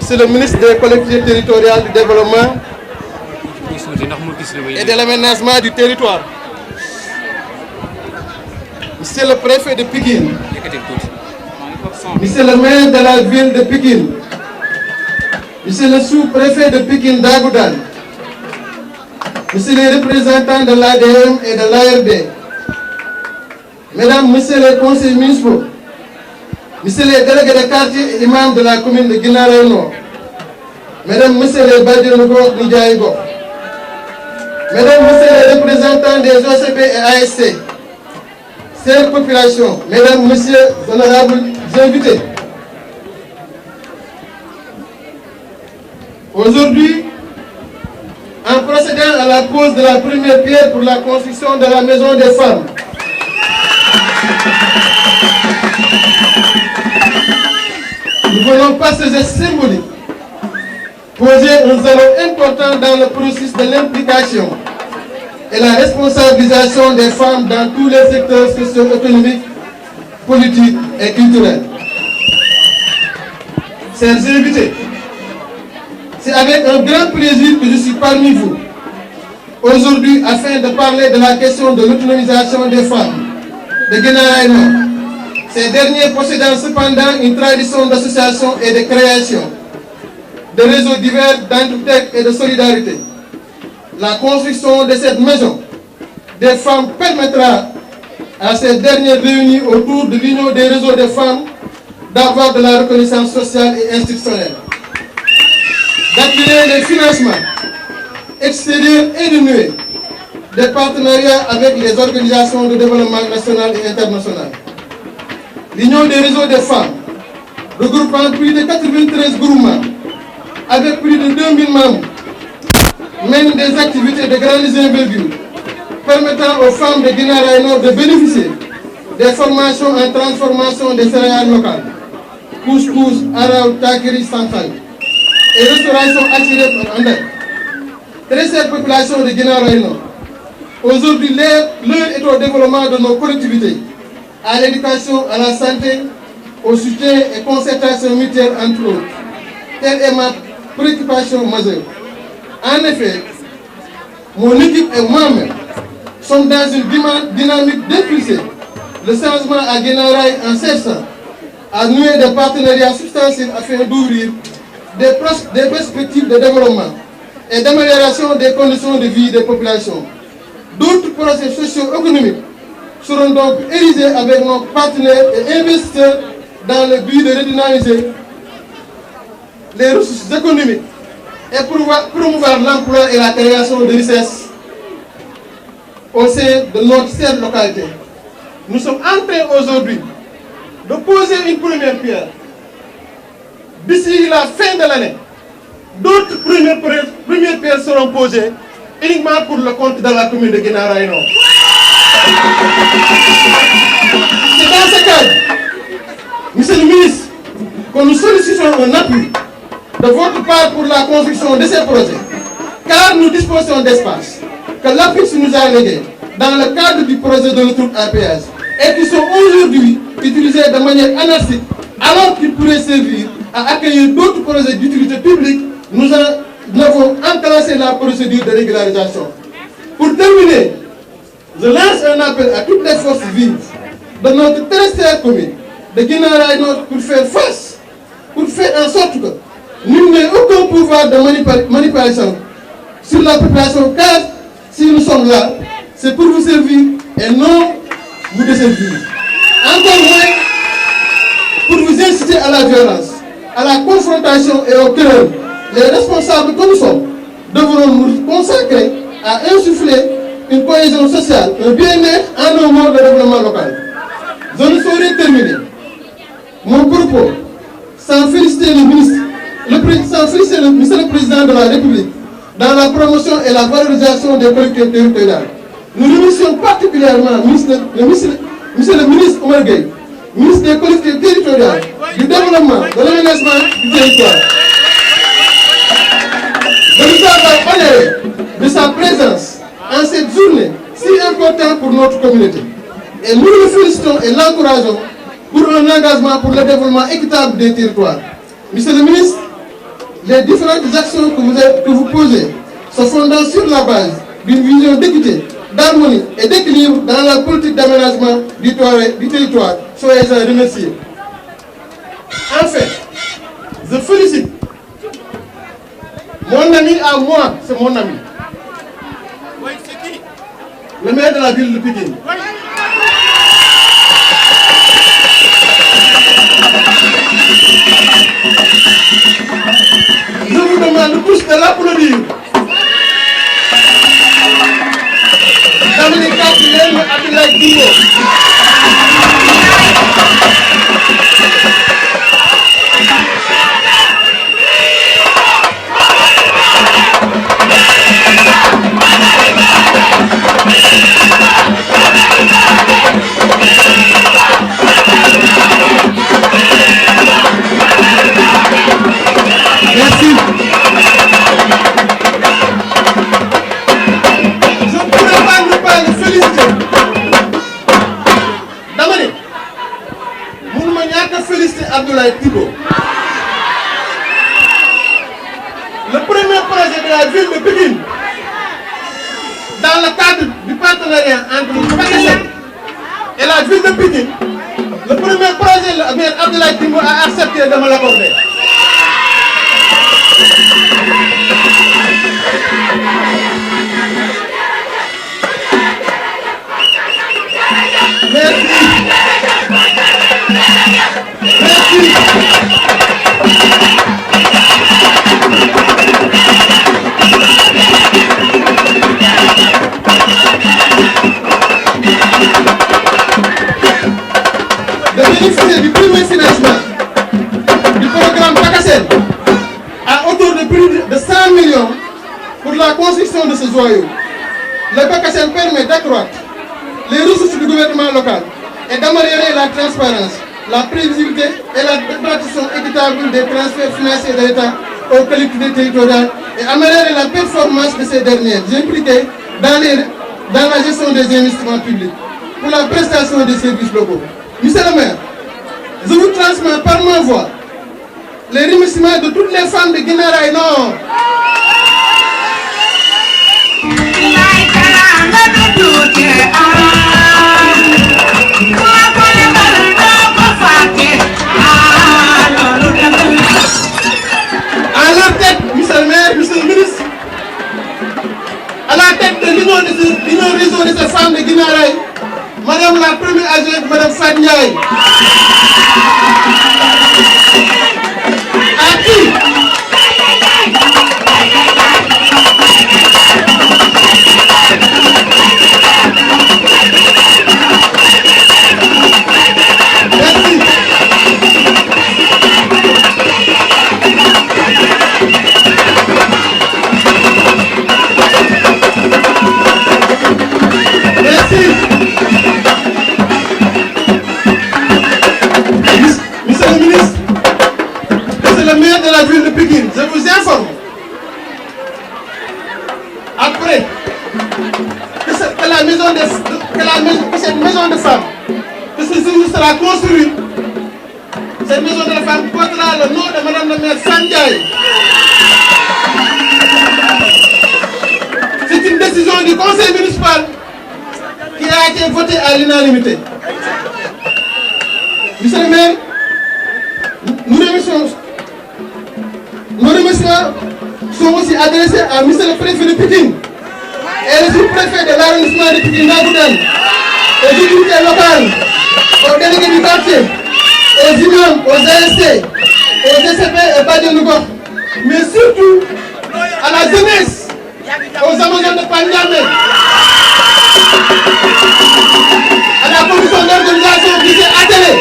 c'est le ministre des collectivités territoriales, du développement et de l'aménagement du territoire. Monsieur le préfet de Pikine, monsieur le maire de la ville de Pikine, monsieur le sous-préfet de Pikine Dagoudane, monsieur les représentants de l'ADM et de l'ARD, mesdames, messieurs les conseillers municipaux, messieurs les délégués de quartier et imams de la commune de Guinaray Nord, mesdames, messieurs les Badiou Ngor Ndiaye-Go, mesdames, messieurs les représentants des OCP et ASC, chères populations, mesdames, messieurs, honorables invités. Aujourd'hui, en procédant à la pose de la première pierre pour la construction de la maison des femmes, nous venons par ce geste symbolique poser un jalon important dans le processus de l'implication et la responsabilisation des femmes dans tous les secteurs socio-économiques, politiques et culturels. Chers invités, c'est avec un grand plaisir que je suis parmi vous aujourd'hui afin de parler de la question de l'autonomisation des femmes de Guinaray Nord. Ces derniers possédant cependant une tradition d'association et de création de réseaux divers d'entraide et de solidarité. La construction de cette maison des femmes permettra à ces dernières réunies autour de l'union des réseaux des femmes d'avoir de la reconnaissance sociale et institutionnelle, d'appuyer les financements extérieurs et renouer des partenariats avec les organisations de développement national et international. L'union des réseaux des femmes, regroupant plus de 93 groupements, avec plus de 2000 membres, mène des activités de grande envergure, permettant aux femmes de Guinaray Nord de bénéficier des formations en transformation des céréales locales, couscous, araw, takiri, santal, et restauration attirée par Andek. Très chère population de Guinaray Nord, aujourd'hui l'heure est au développement de nos collectivités, à l'éducation, à la santé, au soutien et concertation mutuelle entre autres. Telle est ma préoccupation majeure. En effet, mon équipe et moi-même sommes dans une dynamique d'impulser le changement à Guinaray en cherchant à nouer des partenariats substantiels afin d'ouvrir des perspectives de développement et d'amélioration des conditions de vie des populations. D'autres projets socio-économiques seront donc érigés avec nos partenaires et investisseurs dans le but de redynamiser les ressources économiques et promouvoir l'emploi et la création de richesses au sein de notre chère localité. Nous sommes en train aujourd'hui de poser une première pierre. D'ici la fin de l'année, d'autres premières pierres seront posées uniquement pour le compte de la commune de Guinaray Nord. C'est dans ce cadre, monsieur le ministre, que nous sollicitons un appui de votre part pour la construction de ces projets, car nous disposons d'espace que l'APIX nous a légué dans le cadre du projet de l'autoroute à péage et qui sont aujourd'hui utilisés de manière anarchique alors qu'ils pourraient servir à accueillir d'autres projets d'utilité publique. Nous avons enclenché la procédure de régularisation. Pour terminer, je lance un appel à toutes les forces vives de notre très chère commune de Guinaray Nord pour faire face, pour faire en sorte que nul n'ait aucun pouvoir de manipulation sur la population, car si nous sommes là, c'est pour vous servir et non vous desservir. Encore moins pour vous inciter à la violence, à la confrontation et au querelle. Les responsables que nous sommes devront nous consacrer à insuffler une cohésion sociale, un bien-être en un mode de développement local. Je ne saurais terminer mon propos sans féliciter le ministre, monsieur le Président de la République dans la promotion et la valorisation des collectivités territoriales. Nous remercions particulièrement monsieur le ministre Oumar Gueye, ministre des collectivités territoriales, du développement, de l'aménagement du territoire, de nous avoir honoré de sa présence en cette journée si importante pour notre communauté. Et nous le félicitons et l'encourageons pour un engagement pour le développement équitable des territoires. Monsieur le ministre, les différentes actions que vous posez se fondant sur la base d'une vision d'équité, d'harmonie et d'équilibre dans la politique d'aménagement du territoire. Soyez-en remerciés. Enfin, je félicite mon ami à moi, c'est mon ami. Oui, c'est qui? Le maire de la ville de Pikine. Oui. Je vous demande tous de l'applaudir. Dans les quatre lettres, Abdoulaye Timbo. Merci. Je ne pourrais pas le féliciter. Dama ne mënuma ñàkk a féliciter Abdoulaye Timbo. Le premier projet de la ville de Pikine, dans le cadre du partenariat entre Pakistan et la ville de Pikine, le premier projet, le maire Abdoulaye Timbo a accepté de me l'accorder. Merci. Merci. De bénéficier du premier financement du programme Pakassel à hauteur de plus de 100 millions pour la construction de ce joyau. Le Pakassel permet d'accroître les ressources du gouvernement local et d'améliorer la transparence, la prévisibilité et la répartition équitable des transferts financiers de l'État aux collectivités territoriales et améliorer la performance de ces dernières, impliquées dans la gestion des investissements publics pour la prestation des services locaux. Monsieur le maire, je vous transmets par ma voix les remerciements de toutes les femmes de Guinaw Rail Nord. À leur tête, monsieur le maire, monsieur le ministre, à la tête de l'union réseau de ces femmes de Guinaw Rail, madame la première adjointe, madame Fatou Ndiaye, à qui je vous informe, après que cette maison de femmes, que ce jour sera construit, cette maison de femmes portera le nom de madame la maire Sandiaye. C'est une décision du conseil municipal qui a été votée à l'unanimité. Monsieur le maire, nous remercions. Nos remerciements sont aussi adressés à monsieur le préfet de Pikine et le sous-préfet de l'arrondissement de Pikine Nagoudane, aux autorités locales, aux délégués du quartier, aux imams, aux ASC, aux DCP et Badiane Gox, mais surtout à la jeunesse, aux Amazones de Pandiamé, à la commission d'organisation qui s'est attelée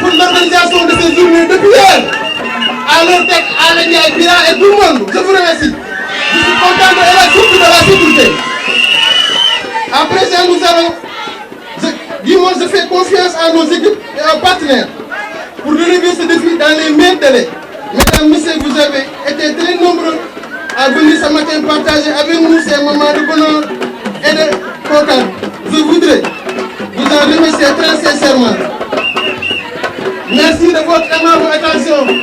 pour l'organisation de ces journées depuis hier, à leur tête, à Ndiaye, Bira et tout le monde. Je vous remercie. Je suis content de la surtout de la sécurité. Après ça, nous allons, je fais confiance à nos équipes et aux partenaires pour relever ce défi dans les meilleurs délais. Mesdames, messieurs, vous avez été très nombreux à venir ce matin partager avec nous ces moments de bonheur et de contact. Je voudrais vous en remercier très sincèrement. Merci de votre aimable attention.